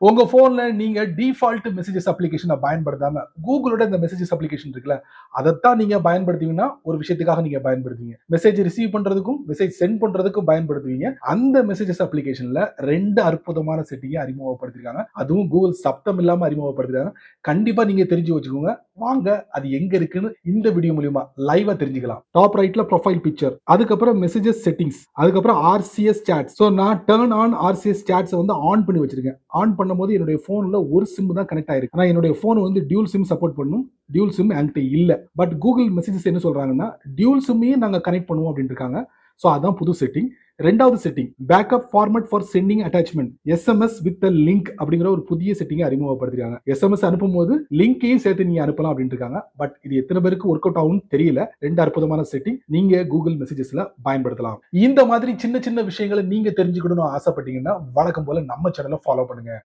உங்க போன்ல நீங்க டிஃபால்ட் மெசேஜஸ் அப்ளிகேஷனை பயன்படுத்தாம கூகுளோட இந்த மெசேஜஸ் அப்ளிகேஷன் இருக்குல்ல, அதைத்தான் நீங்க பயன்படுத்துவீங்கன்னா ஒரு விஷயத்துக்காக நீங்க பயன்படுத்துவீங்க. மெசேஜ் ரிசீவ் பண்றதுக்கும் மெசேஜ் சென்ட் பண்றதுக்கும் பயன்படுத்துவீங்க. அந்த மெசேஜஸ் அப்ளிகேஷன்ல 2 அற்புதமான செட்டிங்கை அறிமுகப்படுத்திருக்காங்க. அதுவும் கூகுள் சப்தம் இல்லாம அறிமுகப்படுத்திருக்காங்க. கண்டிப்பா நீங்க தெரிஞ்சு வச்சுக்கோங்க. வாங்க அது எங்க இருக்குன்னு இந்த வீடியோ மூலமா லைவா தெரிஞ்சுக்கலாம். டாப் ரைட்ல ப்ரொஃபைல் பிக்சர், அதுக்கப்புறம் மெசேஜஸ் செட்டிங்ஸ், அதுக்கப்புறம் ஆர்சிஎஸ் சாட். ஸோ நான் டர்ன் ஆன் ஆர்சிஎஸ் சாட்ஸ் வந்து ஆன் பண்ணி வச்சிருக்கேன். ஆன் பண்ணும்போது என்னுடைய போன்ல ஒரு சிம் தான் கனெக்ட் ஆயிருக்கு. ஆனா என்னுடைய போன் வந்து டியூல் சிம் சப்போர்ட் பண்ணும். டியூல் சிம் என்கிட்ட இல்ல. பட் கூகுள் மெசேஜஸ் என்ன சொல்றாங்கன்னா டியூல் சிம்மையும் நாங்க கனெக்ட் பண்ணுவோம் அப்படின்னு இருக்காங்க. ஸோ அதான் புது செட்டிங். ரெண்டாவது setting, backup format for sending attachment, SMS with link அப்படிங்கிற ஒரு புதிய செட்டிங்கை அறிமுகப்படுத்திருக்காங்க. எஸ்எம்எஸ் அனுப்பும்போது லிங்கையும் சேர்த்து நீங்க அனுப்பலாம் அப்படின்னு இருக்காங்க. பட் இது எத்தனை பேருக்கு ஒர்க் அவுட் ஆகும் தெரியல. 2 அற்புதமான செட்டிங் நீங்க கூகுள் மெசேஜஸ்ல பயன்படுத்தலாம். இந்த மாதிரி சின்ன சின்ன விஷயங்களை நீங்க தெரிஞ்சுக்கணும்னு ஆசைப்பட்டீங்கன்னா வழக்கம் போல நம்ம சேனலை ஃபாலோ பண்ணுங்க.